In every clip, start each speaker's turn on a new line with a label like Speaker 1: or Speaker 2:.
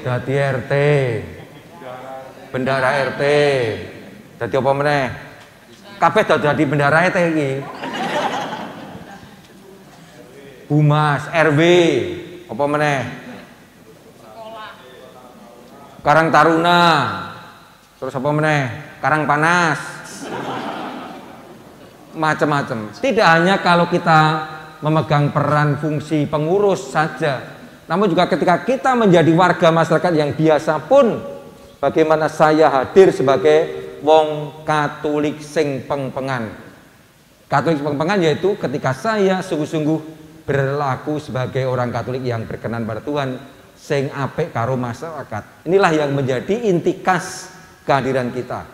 Speaker 1: dadi RT, bendara RT, dadi apa meneh? Kabeh dadi bendara RT iki. Humas, RW, apa meneh? Karang Taruna, terus apa meneh? Karang Panas, macam-macam. Tidak hanya kalau kita memegang peran fungsi pengurus saja, namun juga ketika kita menjadi warga masyarakat yang biasa pun, bagaimana saya hadir sebagai wong Katolik sing pengpengan. Katolik pengpengan yaitu ketika saya sungguh-sungguh berlaku sebagai orang Katolik yang berkenan pada Tuhan, sing apik karo masyarakat. Inilah yang menjadi inti khas kehadiran kita.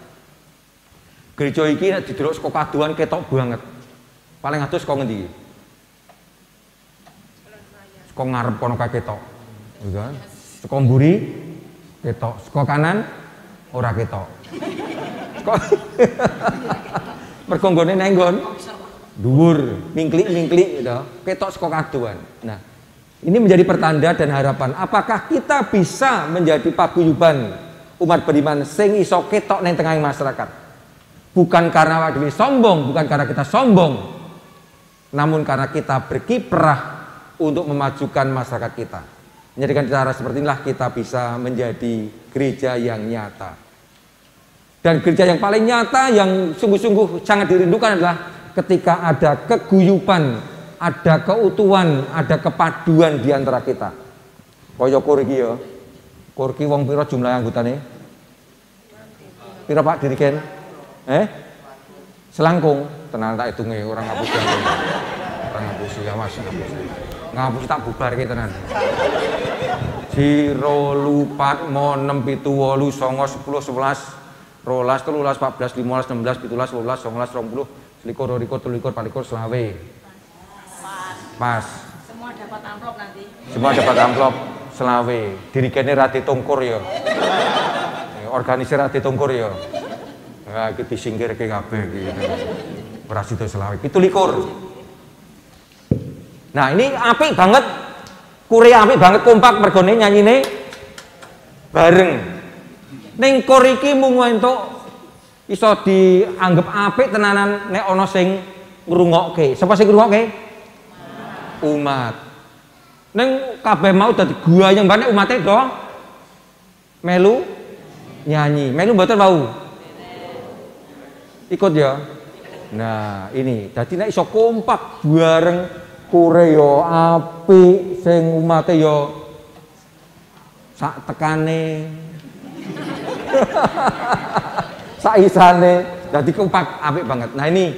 Speaker 1: Gereja iki nek didelok saka kaduan ketok banget. Paling atus kok ngendi? Saka ngarep kono kae ketok. Gitu kan? Saka mburi ketok, saka kanan ora ketok. Saka mergo nggone nang nggon dhuwur, mingklik-mingklik gitu. Ketok saka kaduan. Nah, ini menjadi pertanda dan harapan. Apakah kita bisa menjadi paguyuban umat beriman sing iso ketok nang tengah masyarakat? Bukan karena awake dhewe sombong, bukan karena kita sombong, namun karena kita berkiprah untuk memajukan masyarakat kita. Menjadikan cara seperti inilah kita bisa menjadi gereja yang nyata. Dan gereja yang paling nyata, yang sungguh-sungguh sangat dirindukan adalah ketika ada keguyuban, ada keutuhan, ada kepaduan di antara kita. Kaya kur iki ya. Kur iki wong pira jumlah anggotane? Pira Pak Dirigen? Selangkung, tenan tak hitunge orang ngapus ya. Orang ngapus ya Mas, ngapus. Ngapus tak bubarke tenan. 0 4 6 7 8 9 10 11 12 13 14 15 16 17 18 19 20 21 22 23 24 pas.
Speaker 2: Semua dapat amplop nanti.
Speaker 1: Semua dapat amplop selawe. Dirigene Rati Tungkur ya. Organisir Rati Tungkur ya. Nah, iki disingkirke kabeh iki. Ora sida selawe. 17. Nah, ini apik banget. Kure apik banget kompak mergone nyanyine bareng. Ning kur iki mung entuk iso dianggap apik tenanan nek ana sing ngrungokke. Sapa sing ngrungokke? Umat. Ning kabeh mau dadi guayang banget umate do melu nyanyi. Melu mboten wau. Ikut ya. Nah, ini dadi nek iso kompak bareng kure yo apik, sing umate yo sak tekane. Sak isane, dadi kompak apik banget. Nah, ini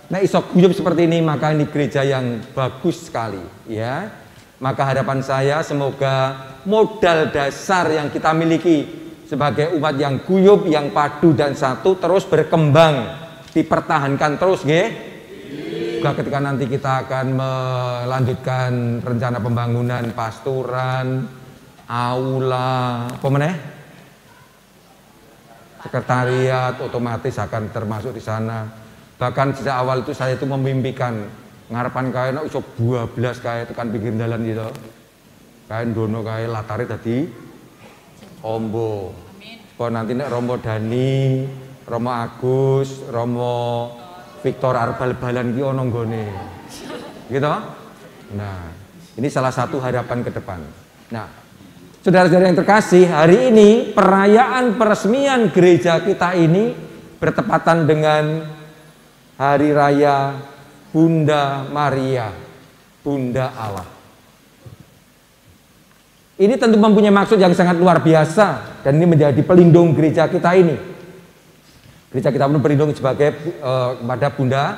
Speaker 1: nek iso guyub seperti ini, maka ini gereja yang bagus sekali, ya. Maka harapan saya semoga modal dasar yang kita miliki sebagai umat yang guyub, yang padu dan satu terus berkembang, dipertahankan terus, nggih. Juga ketika nanti kita akan melanjutkan rencana pembangunan pasturan, aula, apa meneh? Sekretariat otomatis akan termasuk di sana. Bahkan sejak awal itu saya itu memimpikan ngarepan kae nek iso 12 kae tekan pinggir dalan gitu. Kae ndono kae latare dadi ombo. Kok nanti nek Romo Dani, Romo Agus, Romo Victor Arbal-balan iki ana nggone. Gitu? Nah, ini salah satu harapan ke depan. Nah, saudara-saudara yang terkasih, hari ini perayaan peresmian gereja kita ini bertepatan dengan Hari Raya Bunda Maria, Bunda Allah. Ini tentu mempunyai maksud yang sangat luar biasa dan ini menjadi pelindung gereja kita ini. Gereja kita pun berlindung sebagai kepada Bunda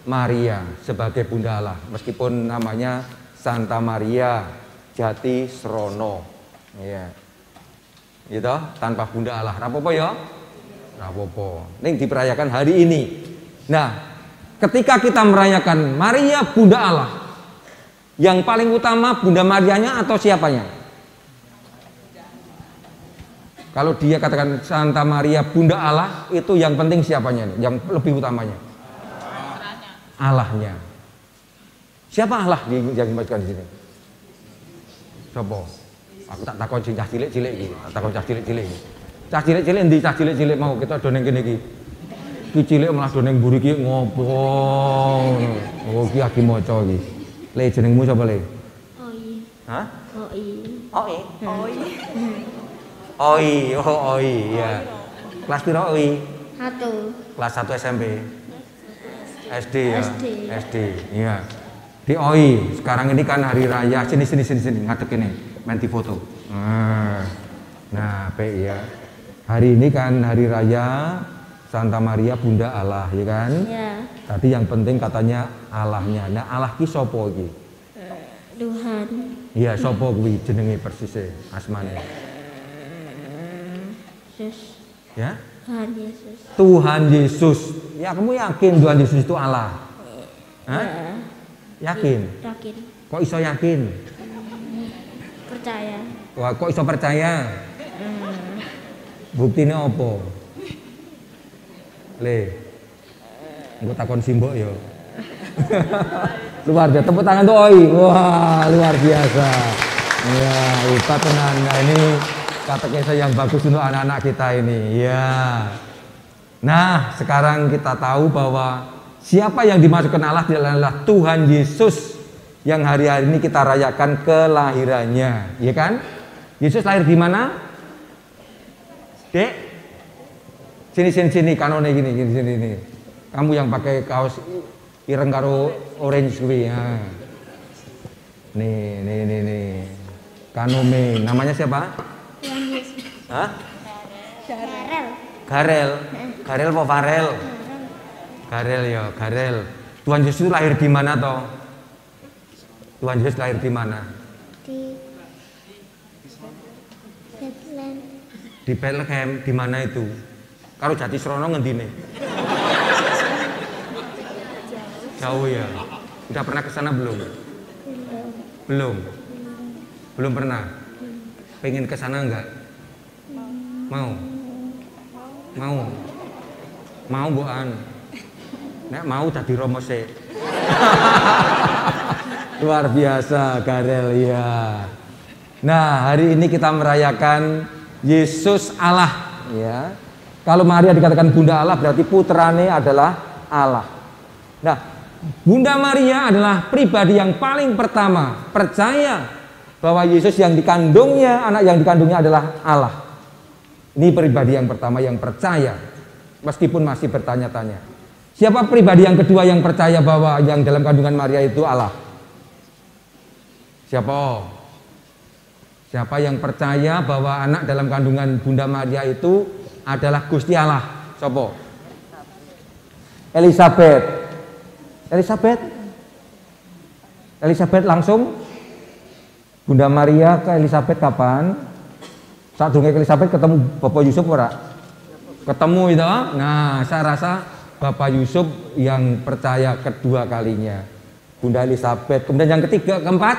Speaker 1: Maria sebagai Bunda Allah, meskipun namanya Santa Maria Jati Srono, ya, gitu, tanpa Bunda Allah. Rapopo ya, rapopo. Ini diperayakan hari ini. Nah, ketika kita merayakan Maria Bunda Allah, yang paling utama Bunda Marianya atau siapanya? Kalau dia katakan Santa Maria Bunda Allah, itu yang penting siapanya nih? Yang lebih utamanya? Allahnya. Siapa Allah yang dimaksudkan di sini? Siapa? Aku tak takon sing cah cilik-cilik iki, tak takon cah cilik-cilik iki. Cah cilik-cilik endi cah cilik-cilik mau kita do ning kene iki. Ki cilik malah do ning mburi iki ngopo. Oh ki lagi maca iki. Le jenengmu sapa le?
Speaker 3: Oi.
Speaker 1: Hah?
Speaker 3: Oi.
Speaker 1: Oi. Oi, oh Oi ya. Kelas piro Oi?
Speaker 3: 1.
Speaker 1: Kelas 1 SMP. SD ya.
Speaker 3: SD.
Speaker 1: Iya. Di Oi, sekarang ini kan hari raya. Sini ngadep ini, main di foto. Nah, P ya. Hari ini kan hari raya Santa Maria Bunda Allah, ya kan?
Speaker 3: Ya.
Speaker 1: Tadi yang penting katanya Allahnya. Nah, Allah ki sapa iki?
Speaker 3: Tuhan.
Speaker 1: Iya, sapa kuwi jenenge persisnya, asmane?
Speaker 3: Yesus.
Speaker 1: Ya?
Speaker 3: Tuhan Yesus.
Speaker 1: Tuhan Yesus. Ya, kamu yakin Tuhan Yesus itu Allah? Hah? Yakin?
Speaker 3: Yakin.
Speaker 1: Kok iso yakin?
Speaker 3: Percaya.
Speaker 1: Wah, kok iso percaya? Buktinya apa? Le. Engko takon simbok ya. Luar biasa. Tepuk tangan tuh Oi. Wah, luar biasa. Ya, hebat tenan. Nah, ini katekesa yang bagus untuk anak-anak kita ini. Ya. Nah, sekarang kita tahu bahwa siapa yang dimasukkan Allah adalah Tuhan Yesus yang hari-hari ini kita rayakan kelahirannya, ya kan? Yesus lahir di mana? Dek, sini, kanone gini, sini. Kamu yang pakai kaos ireng karo orange kuwi, ya. Nih. Kanome, namanya siapa?
Speaker 3: Tuhan Yesus.
Speaker 1: Hah?
Speaker 3: Garel.
Speaker 1: Garel apa Farel? Garel ya, Garel. Tuhan Yesus lahir di mana toh? Tuhan Yesus lahir di mana?
Speaker 3: Di Bethlehem.
Speaker 1: Di Bethlehem, di mana itu? Karo Jatisrono ngendine? Jauh ya. Udah pernah ke sana belum? Belum pernah. Pengen ke sana enggak? Mau bukan? Nek mau dadi romo sik. Luar biasa Garel ya. Nah, hari ini kita merayakan Yesus Allah ya. Kalau Maria dikatakan Bunda Allah berarti putrane adalah Allah. Nah, Bunda Maria adalah pribadi yang paling pertama percaya bahwa Yesus yang dikandungnya, anak yang dikandungnya adalah Allah. Ini pribadi yang pertama yang percaya, meskipun masih bertanya-tanya. Siapa pribadi yang kedua yang percaya bahwa yang dalam kandungan Maria itu Allah? Siapa yang percaya bahwa anak dalam kandungan Bunda Maria itu adalah Gusti Allah? Siapa? Elizabeth langsung. Bunda Maria ke Elizabeth kapan? Saat dulu Elizabeth ketemu Bapak Yusuf ora? Ketemu itu. Nah, saya rasa Bapak Yusuf yang percaya kedua kalinya. Bunda Elizabeth. Kemudian yang ketiga, keempat.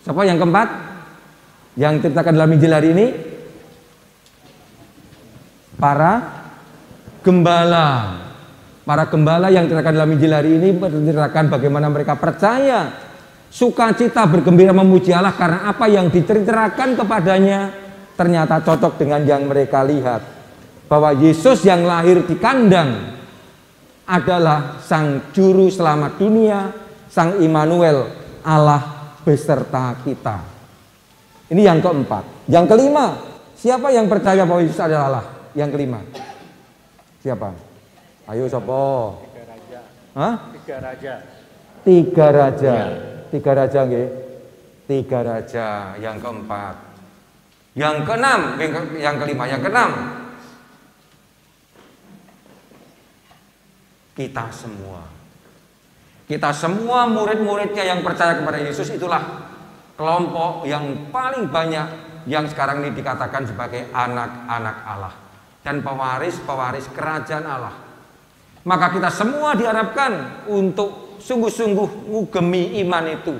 Speaker 1: Siapa yang keempat? Yang ceritakan dalam Injil hari ini? Para gembala. Para gembala yang ceritakan dalam Injil hari ini menceritakan bagaimana mereka percaya, sukacita, bergembira memuji Allah karena apa yang diceritakan kepadanya ternyata cocok dengan yang mereka lihat. Bahwa Yesus yang lahir di kandang adalah Sang Juru Selamat dunia, Sang Immanuel, Allah beserta kita. Ini yang keempat. Yang kelima, siapa yang percaya bahwa Yesus adalah Allah? Yang kelima, siapa? Ayo sopo?
Speaker 4: Tiga raja.
Speaker 1: Hah?
Speaker 4: Tiga raja.
Speaker 1: Tiga raja.
Speaker 4: Ya.
Speaker 1: Tiga raja nggih. Tiga raja yang keempat. Yang keenam, yang kelima, yang keenam. Kita semua murid-muridnya yang percaya kepada Yesus itulah kelompok yang paling banyak yang sekarang ini dikatakan sebagai anak-anak Allah dan pewaris-pewaris kerajaan Allah. Maka kita semua diharapkan untuk sungguh-sungguh ngugemi iman itu.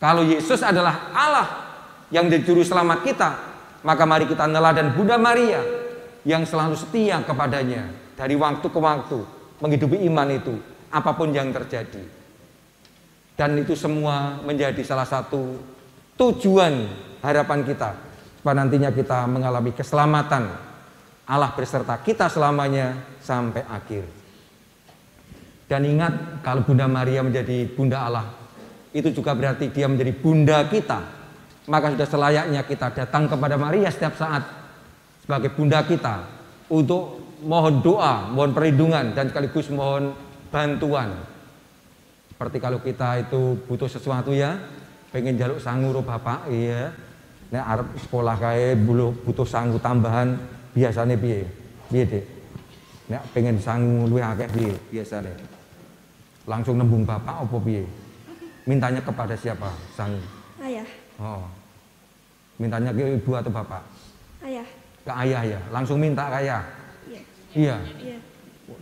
Speaker 1: Kalau Yesus adalah Allah yang menjadi juru selamat kita, maka mari kita neladan Bunda Maria yang selalu setia kepadanya dari waktu ke waktu, menghidupi iman itu apapun yang terjadi. Dan itu semua menjadi salah satu tujuan harapan kita supaya nantinya kita mengalami keselamatan. Allah berserta kita selamanya sampai akhir. Dan ingat, kalau Bunda Maria menjadi Bunda Allah, itu juga berarti dia menjadi Bunda kita. Maka sudah selayaknya kita datang kepada Maria setiap saat sebagai Bunda kita untuk mohon doa, mohon perlindungan, dan sekaligus mohon bantuan. Seperti kalau kita itu butuh sesuatu ya, pengen jaluk sangu ro bapak, iya. Nek arep sekolah kae butuh sangu tambahan, biasane piye? Piye, Dik? Nek pengen sangu luwih akeh piye biasane? Langsung nembung bapak apa piye? Mintanya kepada siapa sangu?
Speaker 3: Ayah.
Speaker 1: Oh. Mintanya ke ibu atau bapak?
Speaker 3: Ayah.
Speaker 1: Ke ayah ya, langsung minta ke ayah.
Speaker 3: Iya.
Speaker 1: Iya.
Speaker 3: Iya.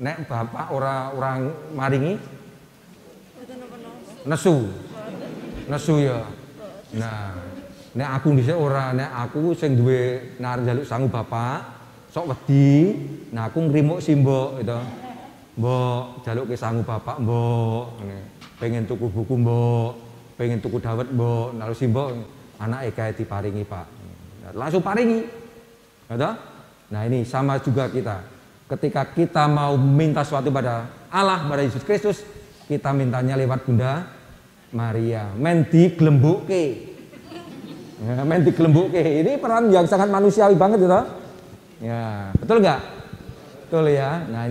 Speaker 1: Nek bapak orang maringi nesu. Nesu ya. Nah, nek aku dhisik ora, nek aku sing duwe nar njaluk sangu bapak, sok wedi, nah aku ngrimuk si mbok gitu. Mbok, jaluke sangu bapak, mbok. Pengen tuku buku, mbok. Pengen tuku dawet, mbok. Lalu si mbok anake kae diparingi, Pak. Langsung paringi. Gitu? Nah, ini sama juga kita. Ketika kita mau minta sesuatu pada Allah, pada Yesus Kristus, kita mintanya lewat Bunda Maria. Men diglembukke. Ya, men diglembukke. Ini peran yang sangat manusiawi banget gitu. Ya, betul nggak? Betul ya. Nah,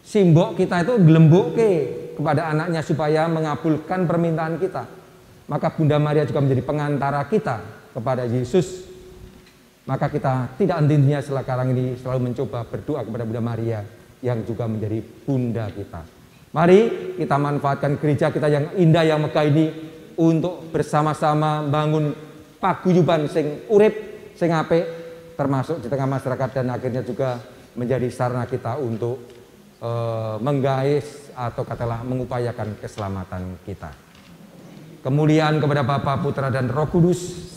Speaker 1: simbok kita itu glembukke kepada anaknya supaya mengabulkan permintaan kita. Maka Bunda Maria juga menjadi pengantara kita kepada Yesus. Maka kita tidak henti-hentinya sekarang ini selalu mencoba berdoa kepada Bunda Maria yang juga menjadi Bunda kita. Mari kita manfaatkan gereja kita yang indah, yang megah ini untuk bersama-sama bangun paguyuban sing urip, sing apik, termasuk di tengah masyarakat, dan akhirnya juga menjadi sarana kita untuk menggais atau katakanlah mengupayakan keselamatan kita. Kemuliaan kepada Bapa, Putra, dan Roh Kudus.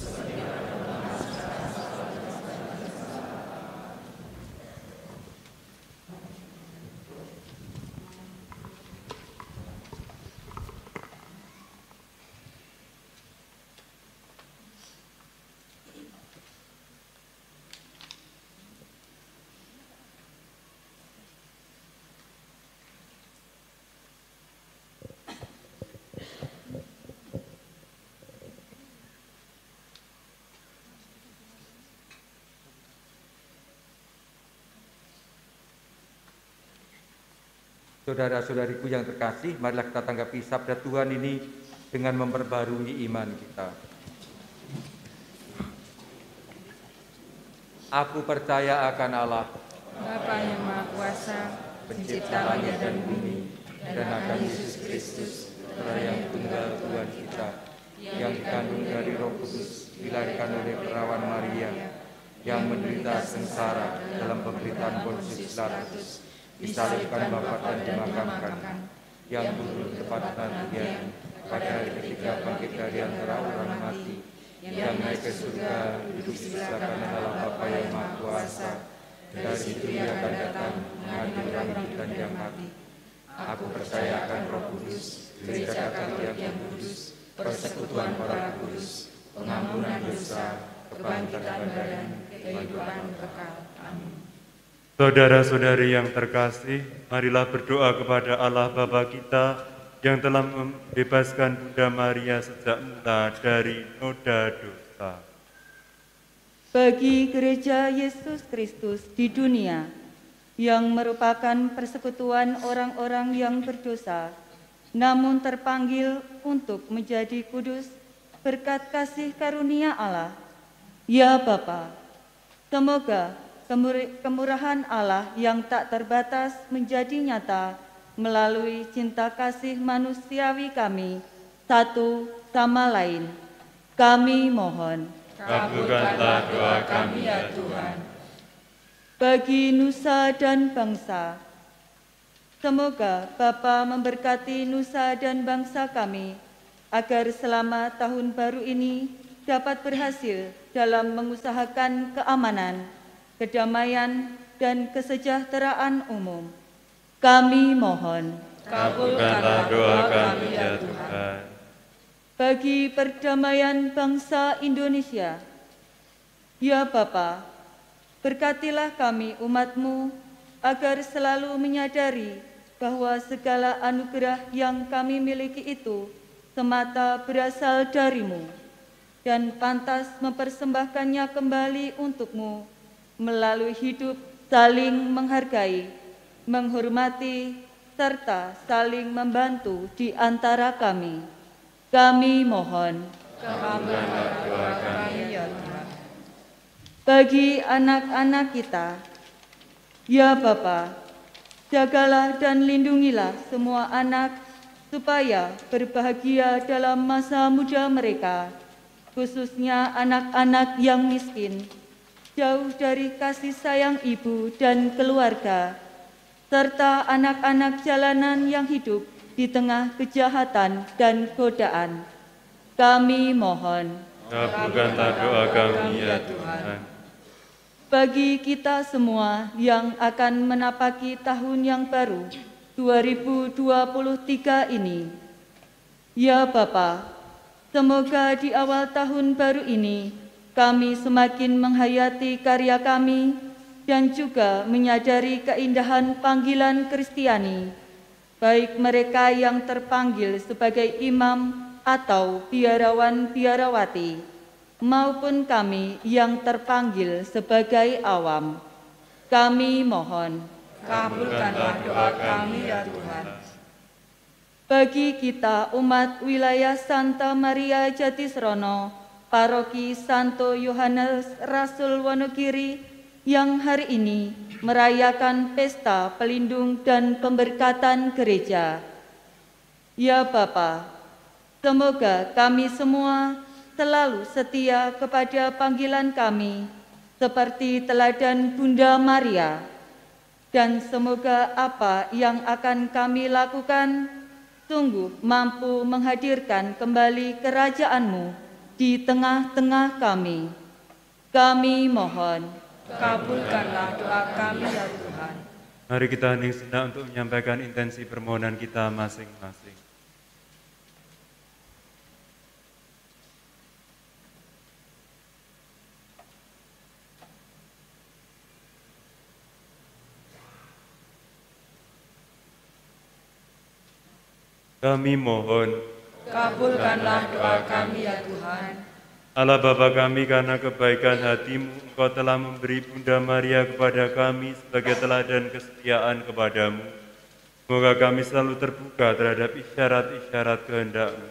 Speaker 1: Saudara-saudariku yang terkasih, marilah kita tanggapi sabda Tuhan ini dengan memperbarui iman kita. Aku percaya akan Allah,
Speaker 2: Bapa yang Maha Kuasa, pencipta langit dan bumi, dan akan Yesus Kristus, Putra yang tunggal Tuhan kita, yang dikandung dari Roh Kudus, dilahirkan oleh perawan Maria, yang menderita sengsara dalam pemberitaan Pontius Pilatus, disalibkan, Bapa dan dimakamkan, yang turun ke kematian, pada hari ketiga bangkit dari antara orang mati, yang naik ke surga, duduk di sebelah kanan Allah Bapa yang Maha Kuasa, dari situ Ia akan datang mengadili orang hidup dan yang mati. Aku percaya akan Roh Kudus, gereja Katolik yang kudus, persekutuan para kudus, pengampunan dosa, kebangkitan badan, kehidupan kekal. Amin.
Speaker 4: Saudara-saudari yang terkasih, marilah berdoa kepada Allah Bapa kita yang telah membebaskan Bunda Maria sejak mula dari noda dosa.
Speaker 5: Bagi Gereja Yesus Kristus di dunia yang merupakan persekutuan orang-orang yang berdosa, namun terpanggil untuk menjadi kudus berkat kasih karunia Allah. Ya Bapa, semoga kemurahan Allah yang tak terbatas menjadi nyata melalui cinta kasih manusiawi kami satu sama lain. Kami mohon,
Speaker 4: Kabulkanlah doa kami ya Tuhan.
Speaker 5: Bagi nusa dan bangsa, semoga Bapa memberkati nusa dan bangsa kami agar selama tahun baru ini dapat berhasil dalam mengusahakan keamanan, kedamaian, dan kesejahteraan umum. Kami mohon,
Speaker 4: Kabulkanlah doa kami ya Tuhan.
Speaker 5: bagi perdamaian bangsa Indonesia. Ya Bapa, berkatilah kami umat-Mu agar selalu menyadari bahwa segala anugerah yang kami miliki itu semata berasal dari-Mu dan pantas mempersembahkannya kembali untuk-Mu melalui hidup saling menghargai, menghormati, serta saling membantu di antara kami. Kami mohon,
Speaker 2: kabulkanlah doa kami ya Tuhan.
Speaker 5: bagi anak-anak kita, ya Bapa, jagalah dan lindungilah semua anak supaya berbahagia dalam masa muda mereka, khususnya anak-anak yang miskin, jauh dari kasih sayang ibu dan keluarga, serta anak-anak jalanan yang hidup di tengah kejahatan dan godaan. Kami mohon,
Speaker 4: kabulkanlah doa kami ya Tuhan.
Speaker 5: bagi kita semua yang akan menapaki tahun yang baru 2023 ini, ya Bapa, semoga di awal tahun baru ini kami semakin menghayati karya kami dan juga menyadari keindahan panggilan Kristiani, baik mereka yang terpanggil sebagai imam atau biarawan-biarawati, maupun kami yang terpanggil sebagai awam. Kami mohon,
Speaker 2: Kabulkanlah doa kami ya Tuhan.
Speaker 5: bagi kita umat wilayah Santa Maria Jatisrono, Paroki Santo Yohanes Rasul Wonogiri yang hari ini merayakan pesta pelindung dan pemberkatan gereja. Ya Bapa, semoga kami semua selalu setia kepada panggilan kami seperti teladan Bunda Maria, dan semoga apa yang akan kami lakukan sungguh mampu menghadirkan kembali kerajaan-Mu di tengah-tengah kami. Kami mohon,
Speaker 2: Kabulkanlah doa kami ya Tuhan.
Speaker 4: Mari kita hening sejenak untuk menyampaikan intensi permohonan kita masing-masing. Kami mohon,
Speaker 2: Kabulkanlah doa kami ya Tuhan.
Speaker 4: Allah Bapa kami, karena kebaikan hati-Mu, Engkau telah memberi Bunda Maria kepada kami sebagai teladan kesetiaan kepada-Mu. Semoga kami selalu terbuka terhadap isyarat-isyarat kehendak-Mu.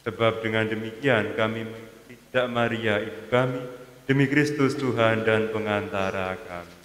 Speaker 4: Sebab dengan demikian kami mengikuti jejak Maria, Ibu kami, demi Kristus Tuhan dan pengantara kami.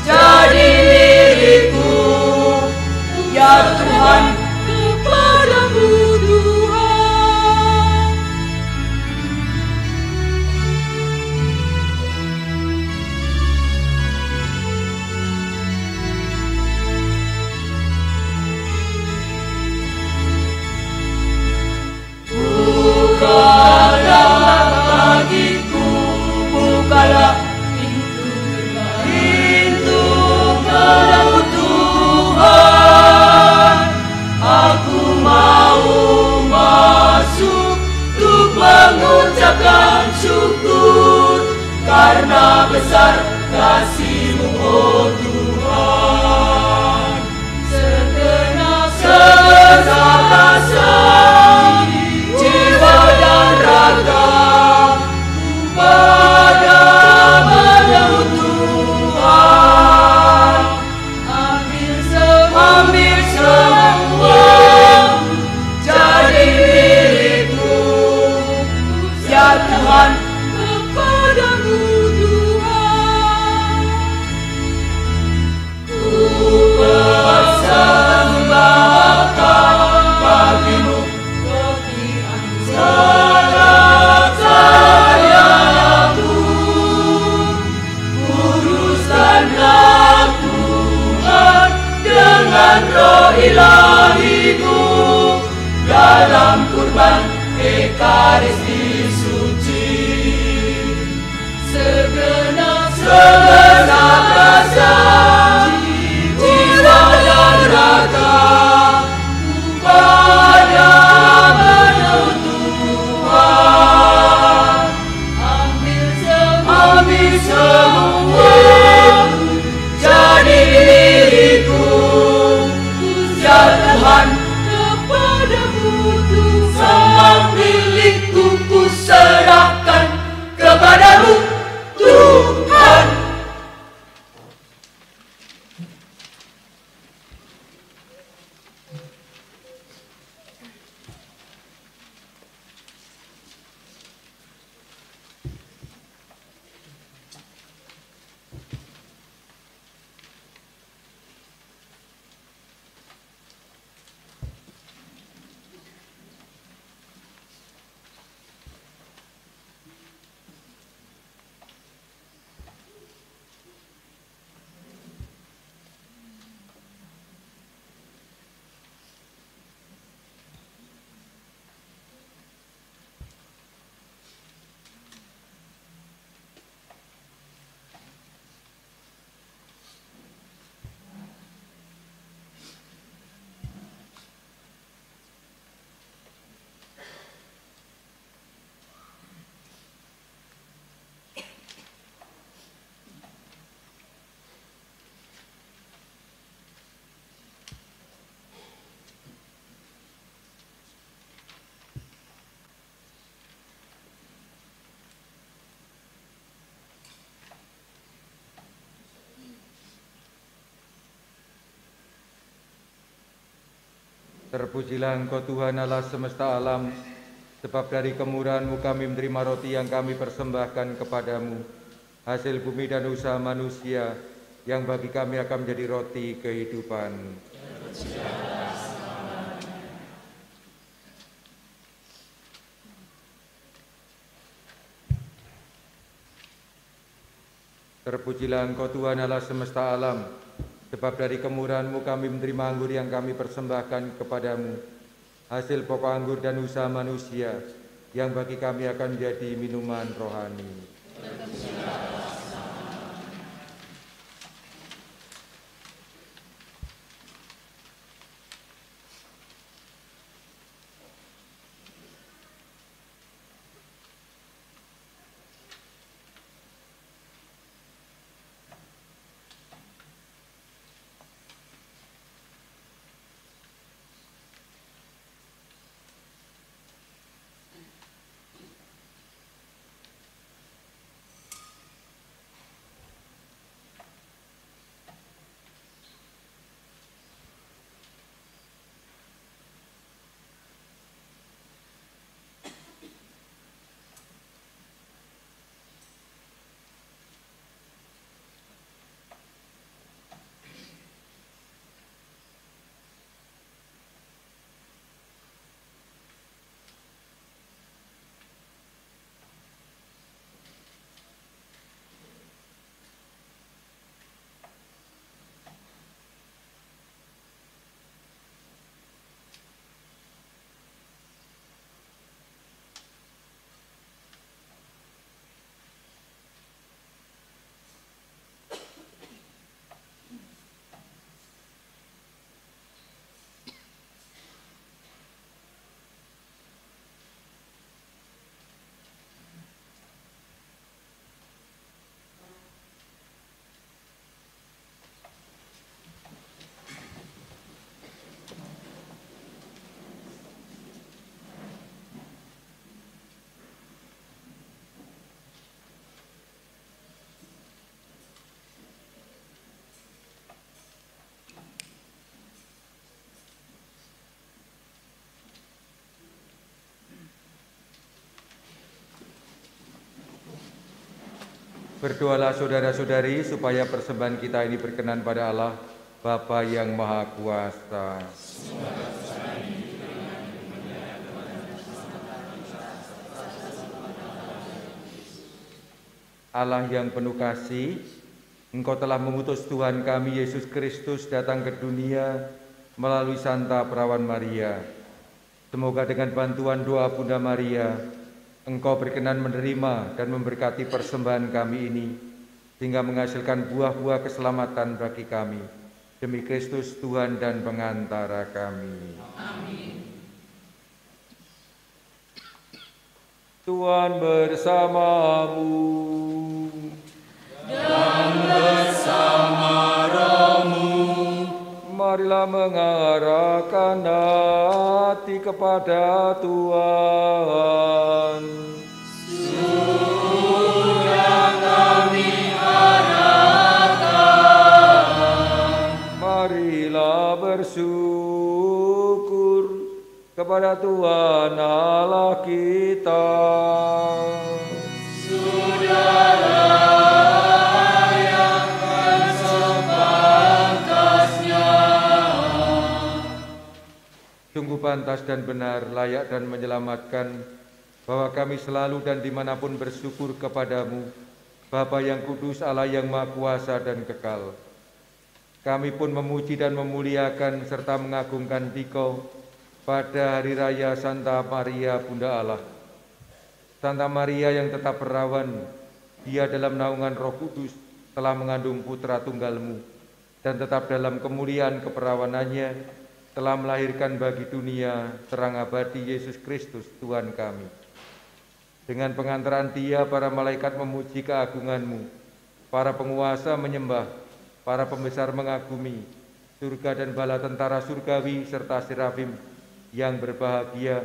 Speaker 2: Jadi milik
Speaker 6: mau masuk untuk mengucapkan syukur karena besar kasih-Mu, oh Tuhan. Segenap rasa jiwa dan raga pada-Mu Tuhan. Ambil semua jadi milik-Mu, ya Tuhan, kepadamu Tuhan. Ku persembahkan bagi-Mu segala sayaku. Uruskanlah Tuhan dengan roh ilahi-Mu dalam kurban Ekaristi suci. Segenap rasa jiwa dan raga pada-Mu Tuhan. Ambil semua jadi milik-Mu, ya Tuhan, kepadamu Tuhan. Semua milik-Ku kuserahkan kepadamu Tuhan.
Speaker 1: Terpujilah Engkau Tuhan Allah semesta alam, sebab dari kemurahan-Mu kami menerima roti yang kami persembahkan kepadamu, hasil bumi dan usaha manusia, yang bagi kami akan menjadi roti kehidupan. Terpujilah Engkau Tuhan Allah semesta alam, sebab dari kemurahan-Mu kami menerima anggur yang kami persembahkan kepadamu, hasil pokok anggur dan usaha manusia, yang bagi kami akan menjadi minuman rohani. Berdoalah saudara-saudari supaya persembahan kita ini berkenan pada Allah, Bapa yang Maha Kuasa. Allah yang penuh kasih, Engkau telah mengutus Tuhan kami Yesus Kristus datang ke dunia melalui Santa Perawan Maria. Semoga dengan bantuan doa Bunda Maria, Engkau berkenan menerima dan memberkati persembahan kami ini, sehingga menghasilkan buah-buah keselamatan bagi kami. Demi Kristus Tuhan dan pengantara kami.
Speaker 6: Amin.
Speaker 1: Tuhan bersamamu.
Speaker 6: Dan bersama rohmu.
Speaker 1: Marilah mengarahkan hati kepada Tuhan.
Speaker 6: Sudah kami arahkan.
Speaker 1: Marilah bersyukur kepada Tuhan Allah kita. Sungguh pantas dan benar, layak dan menyelamatkan, bahwa kami selalu dan dimanapun bersyukur kepadamu, Bapa yang kudus, Allah yang maha kuasa dan kekal. Kami pun memuji dan memuliakan serta mengagungkan Dikau pada hari raya Santa Maria Bunda Allah. Santa Maria yang tetap perawan, Dia dalam naungan Roh Kudus telah mengandung putra tunggalmu, dan tetap dalam kemuliaan keperawanannya telah melahirkan bagi dunia terang abadi Yesus Kristus Tuhan kami. Dengan pengantaran Dia, para malaikat memuji keagungan-Mu, para penguasa menyembah, para pembesar mengagumi, surga dan bala tentara surgawi serta serafim yang berbahagia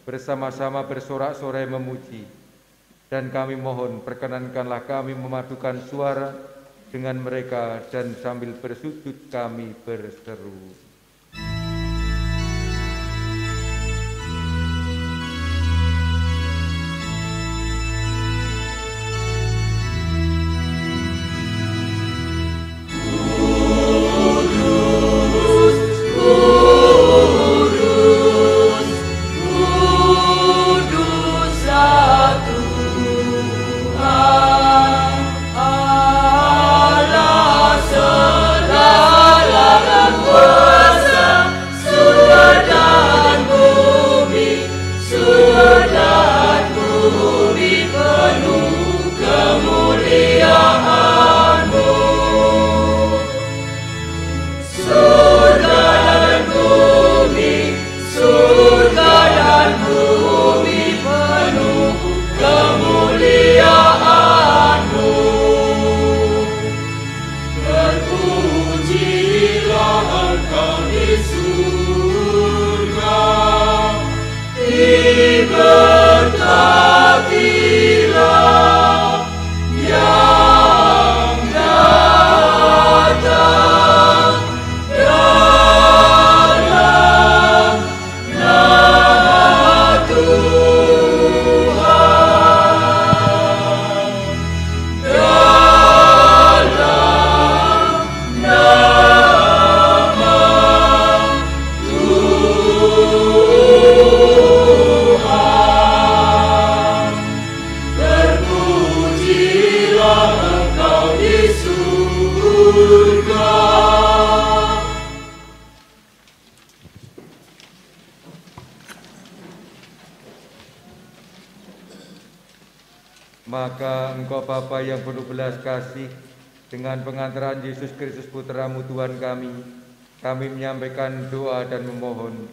Speaker 1: bersama-sama bersorak-sorai memuji. Dan kami mohon, perkenankanlah kami memadukan suara dengan mereka, dan sambil bersujud kami berseru. Maka Engkau Bapa yang penuh belas kasih, dengan pengantaran Yesus Kristus Putra-Mu Tuhan kami menyampaikan doa dan memohon.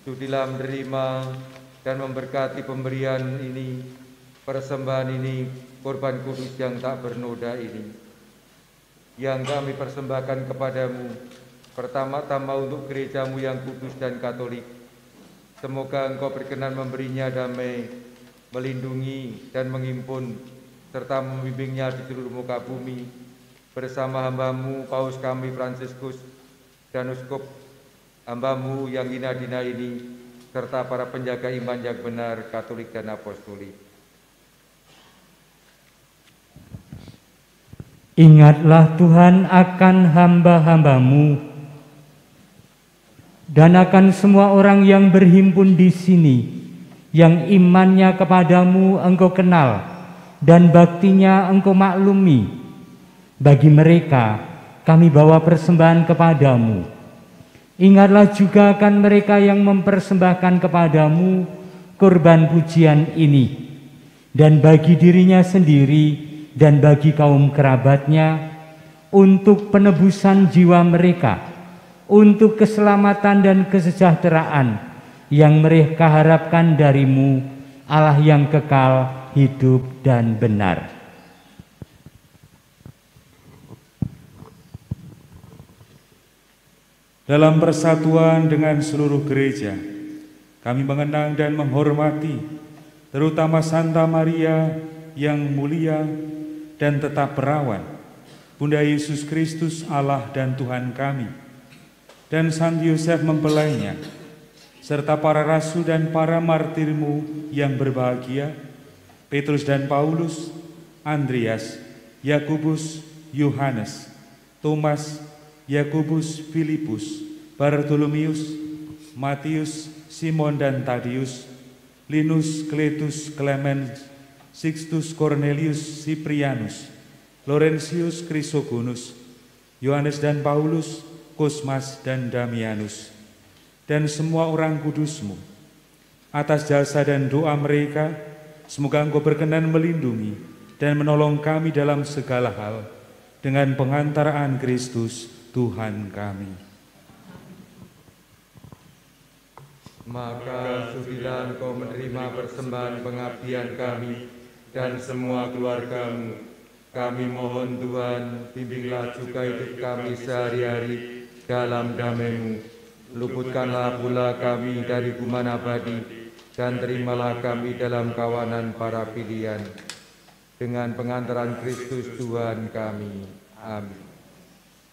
Speaker 1: Sudilah menerima dan memberkati pemberian ini, persembahan ini, korban kudus yang tak bernoda ini, yang kami persembahkan kepadamu, pertama-tama untuk gereja-Mu yang kudus dan katolik. Semoga Engkau berkenan memberinya damai, melindungi dan menghimpun, serta membimbingnya di seluruh muka bumi, bersama hamba-Mu Paus kami Fransiskus dan uskup hamba-Mu yang hina-dina ini, serta para penjaga iman yang benar, katolik dan apostolik.
Speaker 7: Ingatlah Tuhan akan hamba-hamba-Mu dan akan semua orang yang berhimpun di sini, yang imannya kepadamu Engkau kenal dan baktinya Engkau maklumi. Bagi mereka kami bawa persembahan kepadamu. Ingatlah juga akan mereka yang mempersembahkan kepadamu kurban pujian ini, dan bagi dirinya sendiri dan bagi kaum kerabatnya, untuk penebusan jiwa mereka, untuk keselamatan dan kesejahteraan yang mereka harapkan darimu, Allah yang kekal, hidup dan benar.
Speaker 8: Dalam persatuan dengan seluruh gereja, kami mengenang dan menghormati terutama Santa Maria yang mulia dan tetap perawan, Bunda Yesus Kristus Allah dan Tuhan kami, dan Santo Yosef mempelainya, serta para rasul dan para martirmu yang berbahagia, Petrus dan Paulus, Andreas, Yakobus, Yohanes, Thomas, Yakobus, Filipus, Bartolomeus, Matius, Simon dan Tadius, Linus, Kletus, Clemens, Sixtus, Cornelius, Cyprianus, Laurentius, Chrysogonus, Yohanes dan Paulus, Kosmas dan Damianus, dan semua orang kudus-Mu. Atas jasa dan doa mereka, semoga Engkau berkenan melindungi dan menolong kami dalam segala hal, dengan pengantaraan Kristus Tuhan kami.
Speaker 1: Maka sudilah Engkau menerima persembahan pengabdian kami dan semua keluarga-Mu. Kami mohon Tuhan, bimbinglah juga hidup kami sehari-hari dalam damai-Mu. Luputkanlah pula kami dari hukuman abadi, dan terimalah kami dalam kawanan para pilihan. Dengan pengantaran Kristus Tuhan kami. Amin.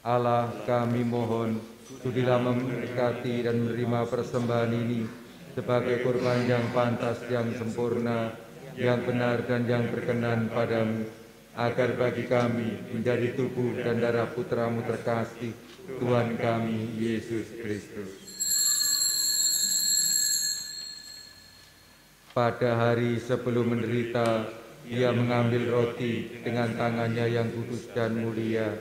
Speaker 1: Allah, kami mohon, sudilah memberkati dan menerima persembahan ini sebagai korban yang pantas, yang sempurna, yang benar dan yang berkenan padamu, agar bagi kami menjadi tubuh dan darah Putra-Mu terkasih, Tuhan kami Yesus Kristus. Pada hari sebelum menderita, Dia mengambil roti dengan tangannya yang kudus dan mulia,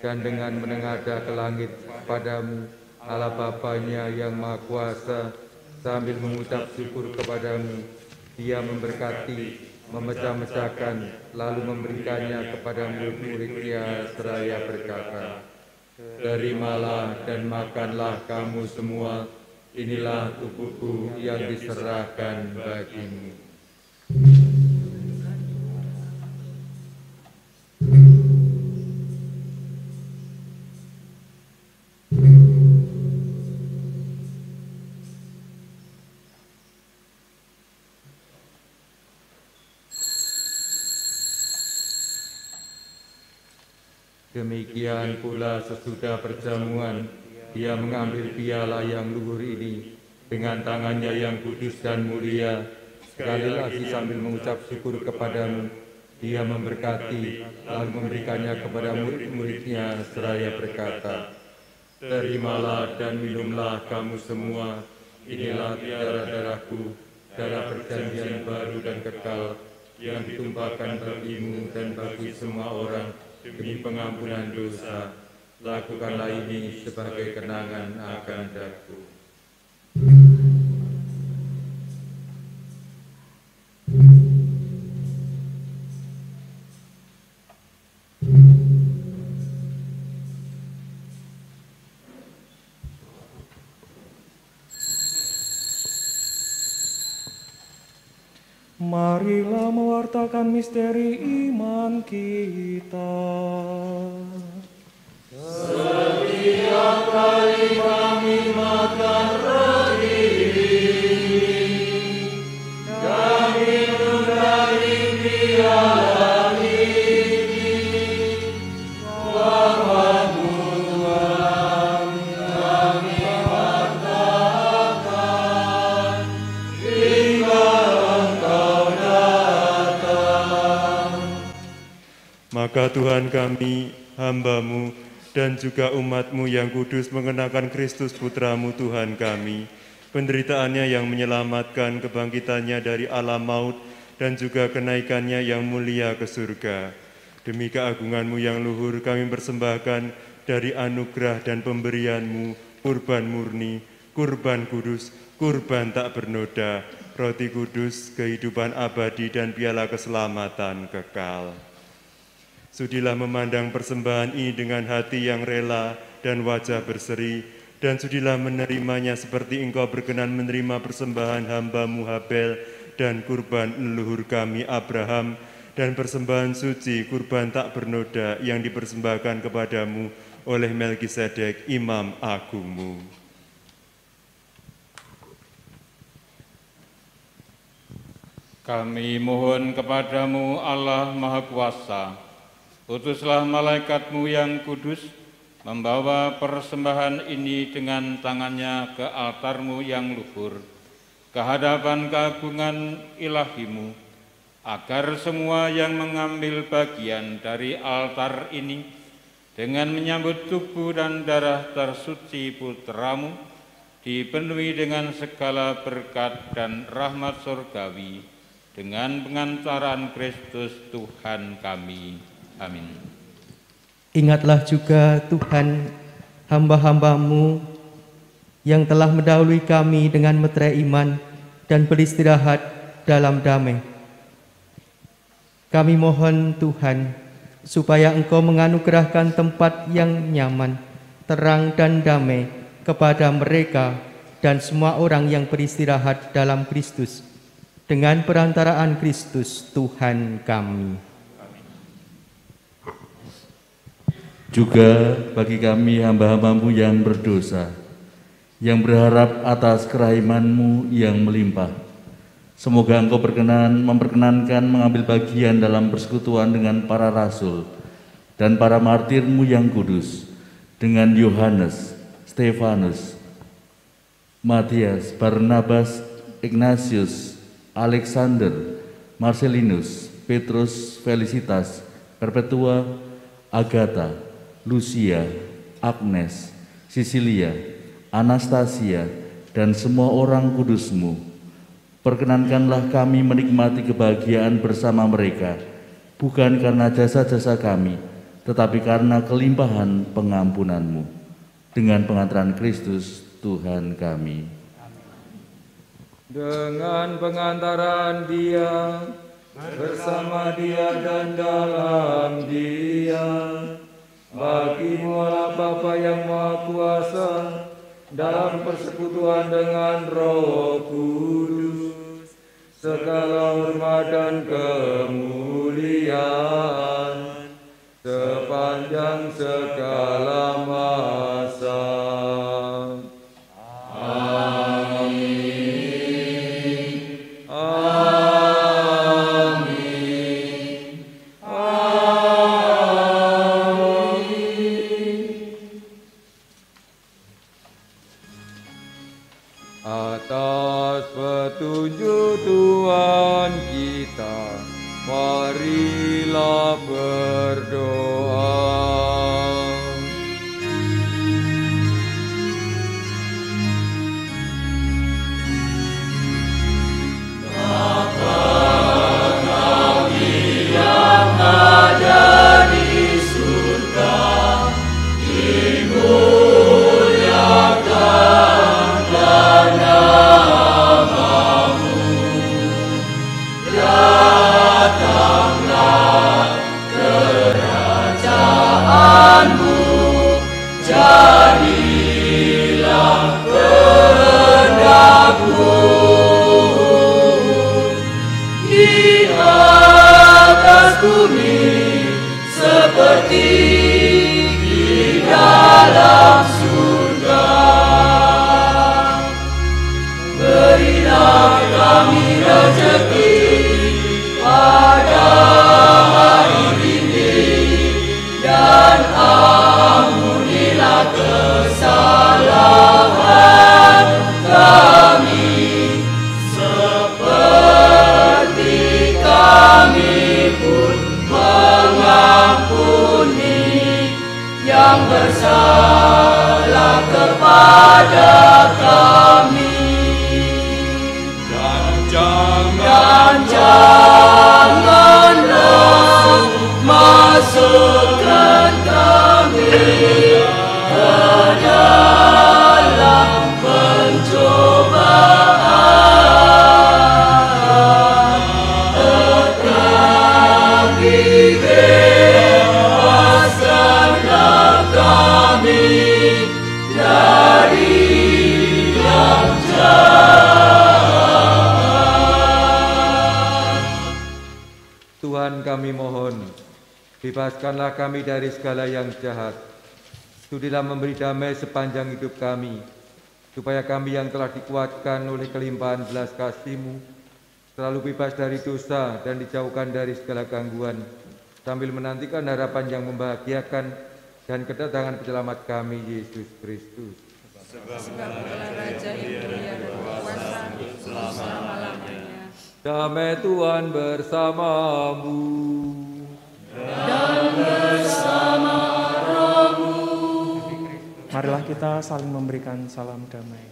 Speaker 1: dan dengan menengadah ke langit padamu, Allah Bapa-Nya yang Maha Kuasa, sambil mengucap syukur kepadamu, Dia memberkati, memecah-mecahkan, lalu memberikannya kepada murid-murid-Nya seraya berkata, "Terimalah dan makanlah kamu semua, inilah tubuhku yang diserahkan bagimu." Demikian pula sesudah perjamuan, Dia mengambil piala yang luhur ini dengan tangannya yang kudus dan mulia. Sekali lagi sambil mengucap syukur kepadamu, Dia memberkati, lalu memberikannya kepada murid-murid-Nya seraya berkata, "Terimalah dan minumlah kamu semua, inilah darah-darahku, darah perjanjian baru dan kekal, yang ditumpahkan bagimu dan bagi semua orang demi pengampunan dosa. Lakukanlah ini sebagai kenangan akan aku."
Speaker 8: Marilah mewartakan misteri iman kita.
Speaker 6: Setiap kali kami makan roti ini, kami minum dari piala ini, wafat-Mu Tuhan, kami wartakan hingga
Speaker 4: Maka Tuhan kami, hamba-Mu, dan juga umat-Mu yang kudus mengenakan Kristus Putra-Mu Tuhan kami, penderitaannya yang menyelamatkan, kebangkitannya dari alam maut, dan juga kenaikannya yang mulia ke surga. Demi keagungan-Mu yang luhur kami persembahkan dari anugerah dan pemberian-Mu, kurban murni, kurban kudus, kurban tak bernoda, roti kudus, kehidupan abadi, dan piala keselamatan kekal. Sudilah memandang persembahan ini dengan hati yang rela dan wajah berseri, dan sudilah menerimanya seperti Engkau berkenan menerima persembahan hamba-Mu Habel dan kurban leluhur kami Abraham, dan persembahan suci kurban tak bernoda yang dipersembahkan kepadamu oleh Melkisedek Imam Agungmu.
Speaker 9: Kami mohon kepadamu Allah Maha Kuasa, utuslah malaikat-Mu yang kudus, membawa persembahan ini dengan tangannya ke altar-Mu yang luhur, ke hadapan keagungan ilahi-Mu, agar semua yang mengambil bagian dari altar ini dengan menyambut tubuh dan darah tersuci Putra-Mu, dipenuhi dengan segala berkat dan rahmat surgawi, dengan pengantaran Kristus Tuhan kami. Amin.
Speaker 10: Ingatlah juga Tuhan hamba-hamba-Mu yang telah mendahului kami dengan meterai iman dan beristirahat dalam damai. Kami mohon Tuhan supaya Engkau menganugerahkan tempat yang nyaman, terang dan damai kepada mereka dan semua orang yang beristirahat dalam Kristus, dengan perantaraan Kristus Tuhan kami.
Speaker 11: Juga bagi kami hamba-hamba-Mu yang berdosa, yang berharap atas kerahiman-Mu yang melimpah, semoga Engkau memperkenankan mengambil bagian dalam persekutuan dengan para rasul dan para martir-Mu yang kudus, dengan Yohanes, Stefanus, Matias, Barnabas, Ignatius, Alexander, Marcelinus, Petrus, Felicitas, Perpetua, Agatha, Lucia, Agnes, Sisilia, Anastasia, dan semua orang kudus-Mu. Perkenankanlah kami menikmati kebahagiaan bersama mereka, bukan karena jasa-jasa kami, tetapi karena kelimpahan pengampunan-Mu. Dengan pengantaran Kristus Tuhan kami.
Speaker 1: Dengan pengantaran Dia, bersama Dia dan dalam Dia, bagi-Mu Allah Bapa yang Maha Kuasa, dalam persekutuan dengan Roh Kudus, segala hormat dan kemuliaan sepanjang segala masa. Atas petunjuk Tuhan kita, marilah berdoa.
Speaker 6: Bapa kami yang ada di surga, dimuliakanlah nama-Mu, datanglah kerajaan-Mu, jadilah kehendak-Mu di atas bumi seperti di dalam surga. Berilah kami rezeki pada hari ini, dan ampunilah kesalahan kami, seperti kami pun mengampuni bersalah kepada kami, dan janganlah masukkan kami ke dalam pencobaan, tetapi bebaskanlah kami dari yang jahat.
Speaker 1: Tuhan, kami mohon, bebaskanlah kami dari segala yang jahat. Sudilah memberi damai sepanjang hidup kami, supaya kami yang telah dikuatkan oleh kelimpahan belas kasih-Mu selalu bebas dari dosa dan dijauhkan dari segala gangguan, sambil menantikan harapan yang membahagiakan dan kedatangan penyelamat kami, Yesus Kristus.
Speaker 2: Sebab Raja yang mulia dan kuasa selama-lamanya.
Speaker 1: Damai Tuhan bersamamu
Speaker 2: dan bersama rohmu.
Speaker 8: Marilah kita saling memberikan salam damai.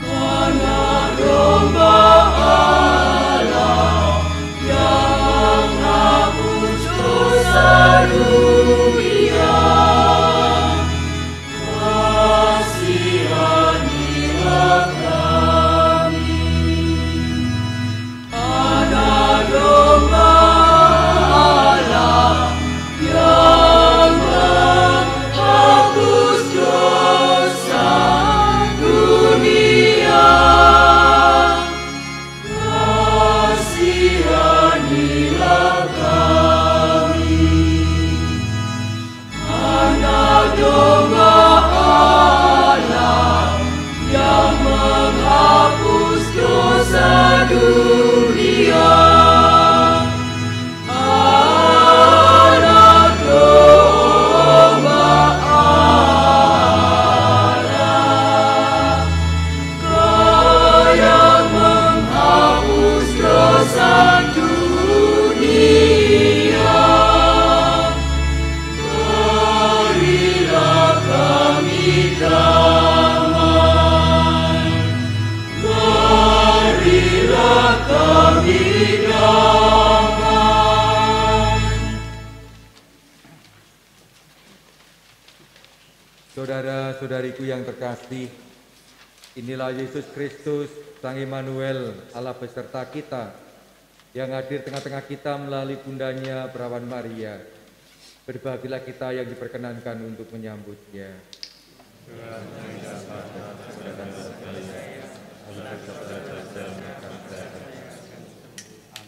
Speaker 6: Anak domba Allah yang menghapus dosa dunia, kasihanilah kami. Anak domba Allah yang menghapus dosa dunia, kasihanilah kami. Anak domba Allah yang menghapus dosa dunia, anak domba Allah, Kau yang menghapus dosa dunia, berilah kami damai, berilah kami damai.
Speaker 1: Saudara-saudariku yang terkasih, inilah Yesus Kristus, Sang Immanuel, Allah beserta kita, yang hadir tengah-tengah kita melalui bundanya Perawan Maria. Berbahagialah kita yang diperkenankan untuk menyambutnya.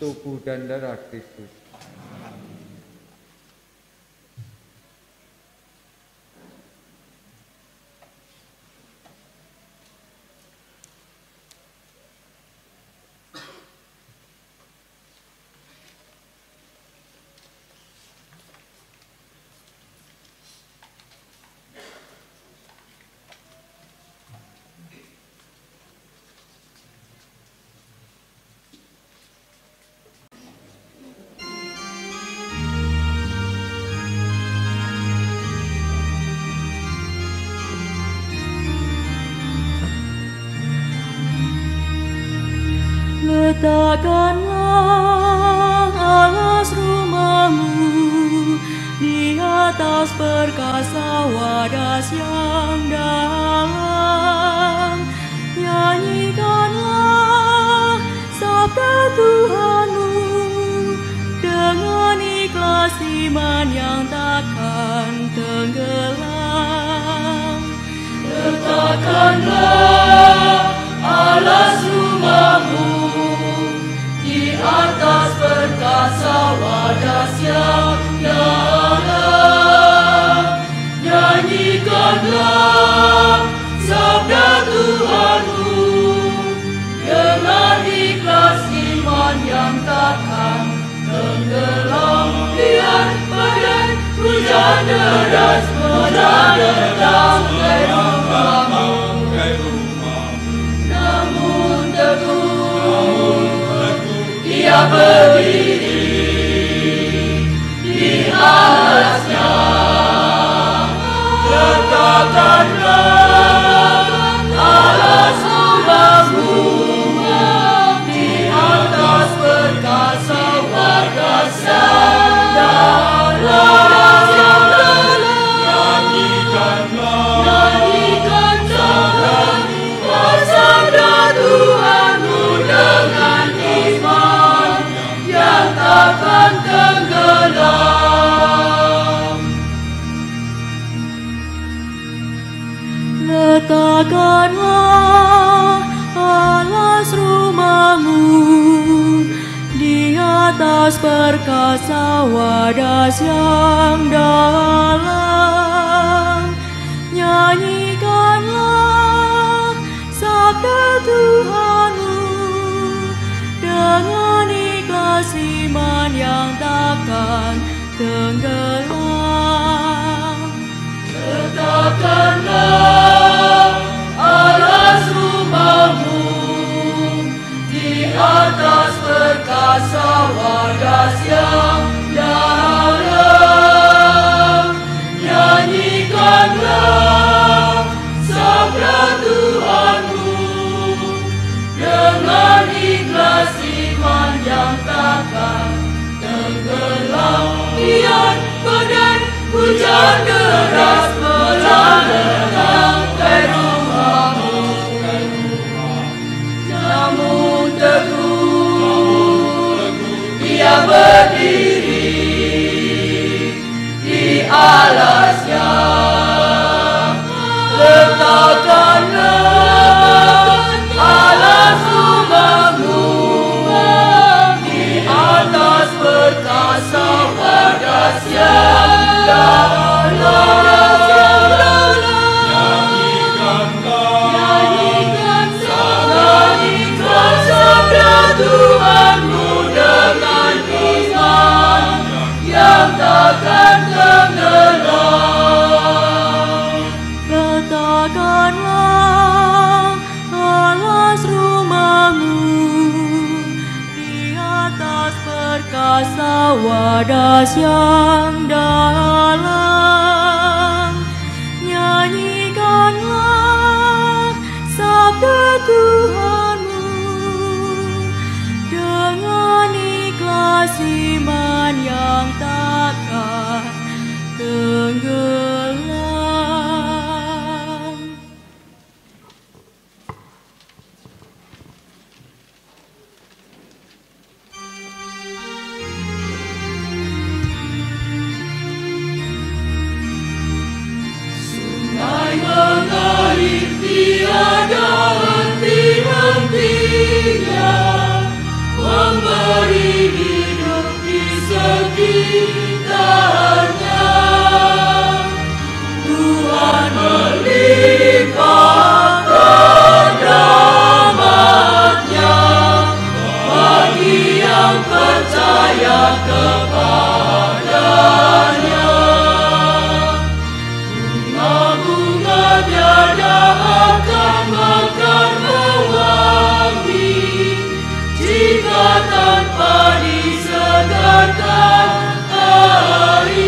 Speaker 1: Tubuh dan darah Kristus.
Speaker 6: Letakkanlah alas rumahmu di atas perkasa wadas yang dalam. Nyanyikanlah sabda Tuhanmu dengan ikhlas iman yang takkan tenggelam. Letakkanlah alas rumahmu di atas perkasa wadas yang dalam. Nyanyikanlah sabda Tuhanmu dengan ikhlas iman hujan deras datang ke rumahmu, namun teguh ia berdiri di alasnya. Letakkanlah alas rumahmu di atas perkasa wadas yang dalam. Nyanyikanlah bersabda Tuhanmu dengan iman yang takkan tenggelam. Letakkanlah alas rumahmu di atas perkasa wadas yang dalam. Nyanyikanlah sabda Tuhanmu dengan ikhlas iman yang takkan tenggelam. Letakkanlah alas rumahmu di atas perkasa wadas yang dalam. Nyanyikanlah sabda Tuhanmu dengan ikhlas iman yang takkan tenggelam. Biar badai hujan deras datang ke rumahmu, namun teguh ia berdiri di alasnya. Letakkanlah alas rumahmu di atas perkasa wadas yang dalam. Nyanyikanlah sabda Tuhanmu dengan iman yang takkan tenggelam. Letakkanlah alas rumahmu di atas perkasa wadas yang dalam. Nyanyikanlah sabda Tuhanmu dengan ikhlas iman yang takkan tenggelam. Sungai mengalir tiada henti-hentinya, memberi hidup di sekitarnya. Tuhan melimpahkan rahmat-Nya bagi yang percaya kepadanya. Bunga-bunga tiada akan mekar mewangi jika tanpa disegarkan air.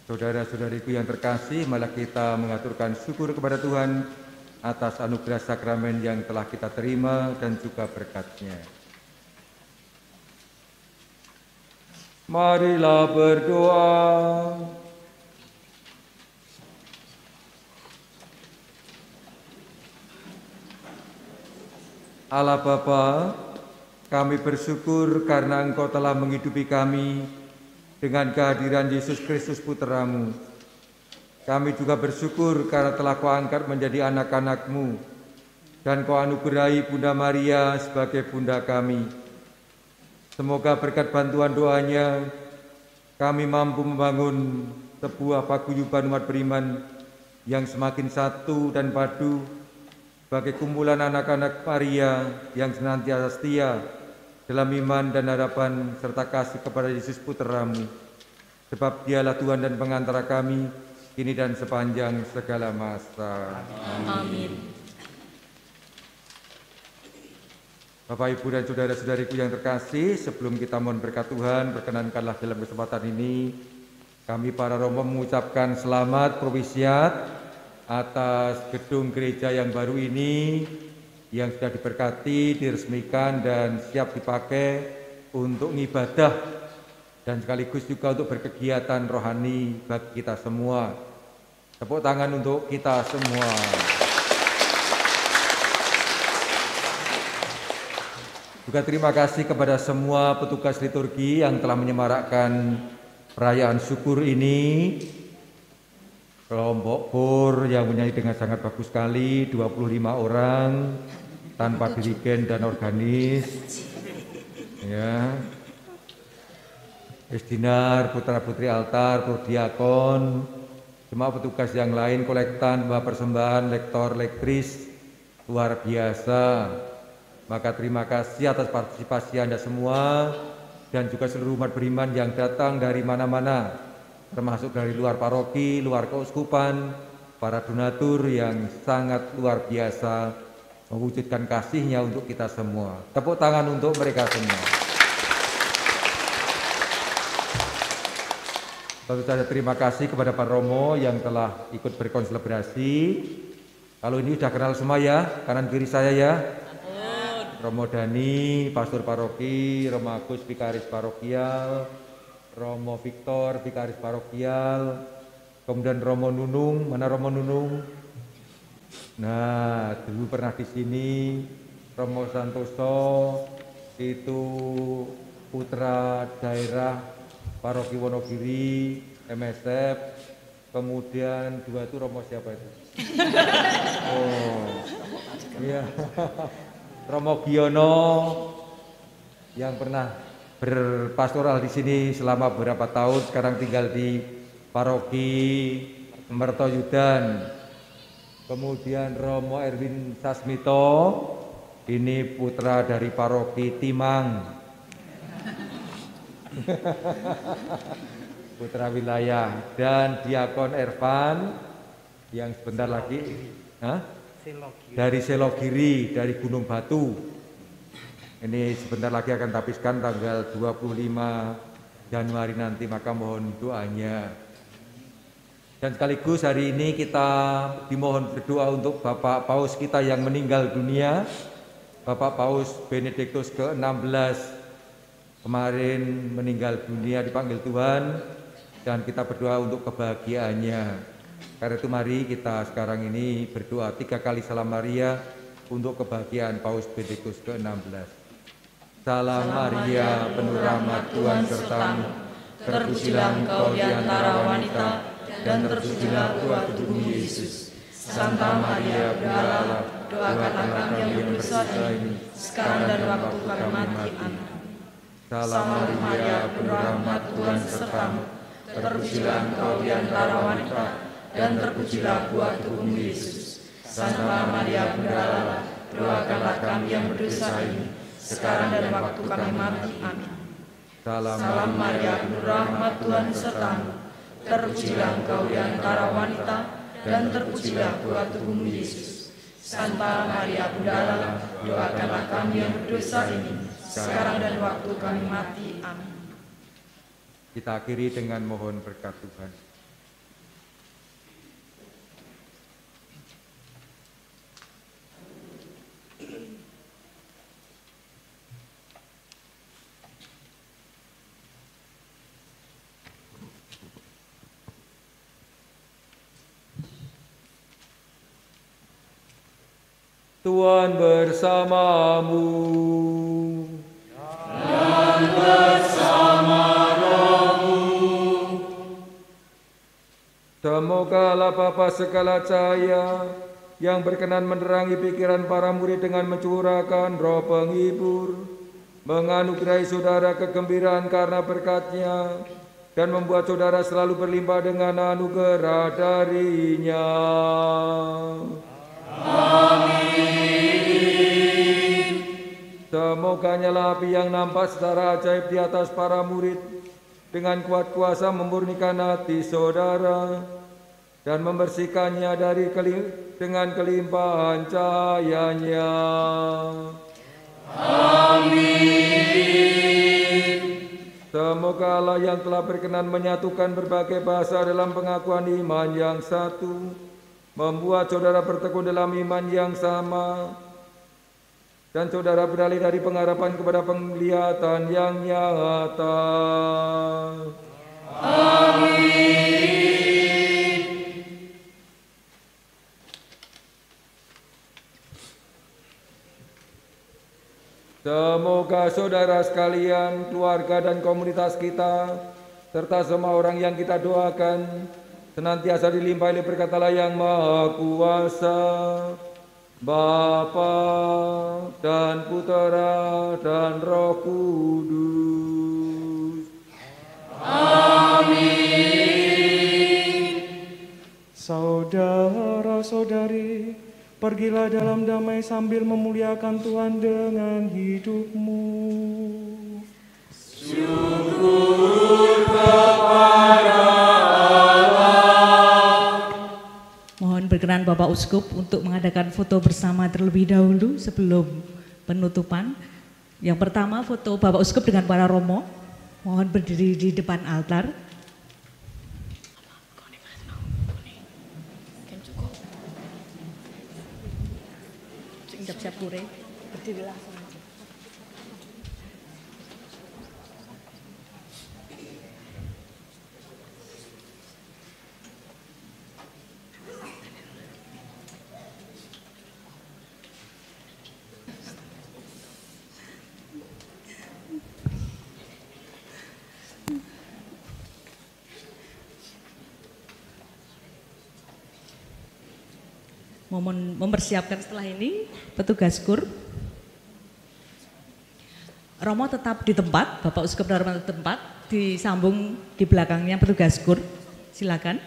Speaker 1: Saudara-saudariku yang terkasih, malah kita mengaturkan syukur kepada Tuhan atas anugerah sakramen yang telah kita terima dan juga berkat-Nya. Marilah berdoa. Allah Bapa, kami bersyukur karena Engkau telah menghidupi kami dengan kehadiran Yesus Kristus Putra-Mu. Kami juga bersyukur karena telah Kau angkat menjadi anak-anak-Mu dan Kau anugerahi Bunda Maria sebagai Bunda kami. Semoga berkat bantuan doanya kami mampu membangun sebuah paguyuban umat beriman yang semakin satu dan padu sebagai kumpulan anak-anak Maria yang senantiasa setia dalam iman dan harapan serta kasih kepada Yesus Putra-Mu, sebab Dialah Tuhan dan pengantara kami kini dan sepanjang segala masa.
Speaker 6: Amin.
Speaker 1: Bapak, Ibu, dan saudara-saudariku yang terkasih, sebelum kita mohon berkat Tuhan, perkenankanlah dalam kesempatan ini kami para romo mengucapkan selamat propisiat atas gedung gereja yang baru ini yang sudah diberkati, diresmikan dan siap dipakai untuk ibadah dan sekaligus juga untuk berkegiatan rohani bagi kita semua. Tepuk tangan untuk kita semua. Juga terima kasih kepada semua petugas liturgi yang telah menyemarakkan perayaan syukur ini. Kelompok KUR yang menyanyi dengan sangat bagus sekali, 25 orang tanpa dirigen dan organis. Ya. Esdinar, putra-putri altar, prodiakon, semua petugas yang lain, kolektan, bawa persembahan, lektor, lektris, luar biasa. Maka terima kasih atas partisipasi Anda semua dan juga seluruh umat beriman yang datang dari mana-mana, termasuk dari luar paroki, luar keuskupan, para donatur yang sangat luar biasa mewujudkan kasihnya untuk kita semua. Tepuk tangan untuk mereka semua. Tentu saja terima kasih kepada Pak Romo yang telah ikut berkonselebrasi. Kalau ini sudah kenal semua ya, kanan kiri saya ya. Romo Dani, Pastor Paroki, Romo Agus, Vikaris Parokial, Romo Victor, Vikaris Parokial, kemudian Romo Nunung, mana Romo Nunung? Nah, dulu pernah di sini, Romo Santoso, itu putra daerah Paroki Wonogiri, MSF, kemudian dua itu Romo siapa itu? Oh, iya. Romo Giono yang pernah berpastoral di sini selama beberapa tahun, sekarang tinggal di Paroki Mertoyudan. Kemudian Romo Erwin Sasmito, ini putra dari Paroki Timang. Putra wilayah. Dan Diakon Ervan yang sebentar lagi dari Selogiri, dari Gunung Batu. Ini sebentar lagi akan tapiskan tanggal 25 Januari nanti, maka mohon doanya. Dan sekaligus hari ini kita dimohon berdoa untuk Bapak Paus kita yang meninggal dunia, Bapak Paus Benediktus ke-16 kemarin meninggal dunia, dipanggil Tuhan, dan kita berdoa untuk kebahagiaannya. Karena itu mari kita sekarang ini berdoa 3 kali Salam Maria untuk kebahagiaan Paus Benediktus ke-16. Salam Maria, penuh rahmat Tuhan sertamu, terpujilah engkau di antara wanita, dan terpujilah buah tubuhmu Yesus. Santa Maria, Bunda Allah, doakanlah kami yang berdosa ini, sekarang dan waktu kami mati. Amin. Salam Maria, penuh rahmat Tuhan sertamu, terpujilah engkau di antara wanita, dan terpujilah buah tubuhmu Yesus. Santa Maria, Bunda Allah, doakanlah kami yang berdosa ini, sekarang dan waktu kami mati. Amin. Salam Maria, penuh rahmat Tuhan sertamu, terpujilah engkau di antara wanita, dan terpujilah buah tubuhmu Yesus. Santa Maria, Bunda Allah, doakanlah kami yang berdosa ini, sekarang dan waktu kami mati. Amin. Kita akhiri dengan mohon berkat Tuhan. Tuhan bersamamu.
Speaker 6: Dan bersama rohmu.
Speaker 1: Semoga Allah Bapa segala cahaya yang berkenan menerangi pikiran para murid dengan mencurahkan roh penghibur, menganugerahi saudara kegembiraan karena berkat-Nya, dan membuat saudara selalu berlimpah dengan anugerah dari-Nya.
Speaker 6: Amin.
Speaker 1: Semoga nyala api yang nampak secara ajaib di atas para murid dengan kuat kuasa memurnikan hati saudara dan membersihkannya dengan kelimpahan cahaya-Nya.
Speaker 6: Amin.
Speaker 1: Semoga Allah yang telah berkenan menyatukan berbagai bahasa dalam pengakuan iman yang satu, membuat saudara bertekun dalam iman yang sama, dan saudara beralih dari pengharapan kepada penglihatan yang nyata.
Speaker 6: Amin.
Speaker 1: Semoga saudara sekalian, keluarga dan komunitas kita, serta semua orang yang kita doakan, senantiasa dilimpahi berkat Allah yang Maha Kuasa, Bapa dan Putera dan Roh Kudus.
Speaker 6: Amin.
Speaker 8: Saudara-saudari, pergilah dalam damai sambil memuliakan Tuhan dengan hidupmu.
Speaker 6: Syukur kepada Allah.
Speaker 12: Mohon berkenan Bapak Uskup untuk mengadakan foto bersama terlebih dahulu sebelum penutupan. Yang pertama foto Bapak Uskup dengan para romo. Mohon berdiri di depan altar. Siap-siap pure, berdiri langsung. Mempersiapkan setelah ini petugas kur. Romo tetap di tempat, Bapak Uskup dan Romo di tempat, disambung di belakangnya petugas kur. Silakan.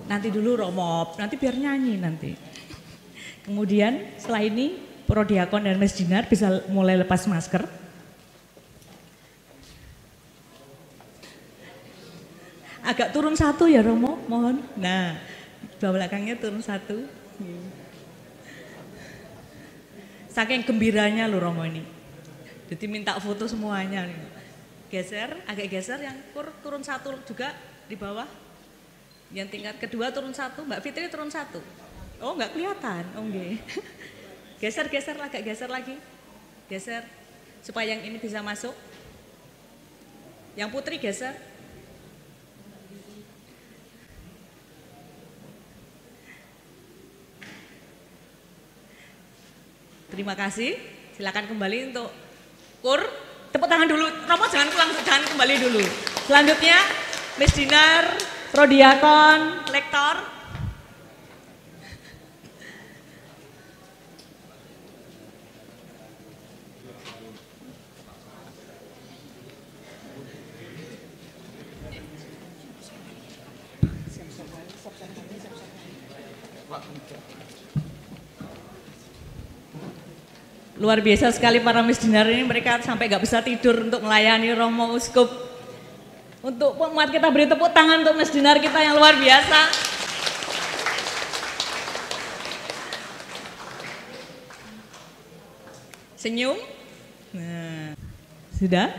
Speaker 12: Nanti dulu Romo, nanti biar nyanyi nanti. Kemudian setelah ini Prodiakon dan Mesdinar bisa mulai lepas masker. Agak turun satu ya Romo, mohon. Nah. Belakangnya turun satu. Saking gembiranya loh Romo ini. Jadi minta foto semuanya. Geser, agak geser, yang turun satu juga di bawah. Yang tingkat kedua turun satu, Mbak Fitri turun satu. Oh nggak kelihatan, oh nggak. Geser, agak geser lagi. Geser, supaya yang ini bisa masuk. Yang Putri geser. Terima kasih. Silakan kembali untuk kur. Tepuk tangan dulu. Romo jangan pulang, jangan kembali dulu. Selanjutnya Mesdinar, Prodiakon, Lektor. Luar biasa sekali para Mesdinar ini, mereka sampai gak bisa tidur untuk melayani Romo Uskup. Untuk umat kita beri tepuk tangan untuk Mesdinar kita yang luar biasa. Senyum. Nah, sudah.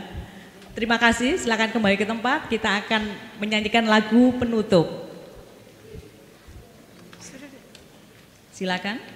Speaker 12: Terima kasih, silakan kembali ke tempat. Kita akan menyanyikan lagu penutup. Silakan.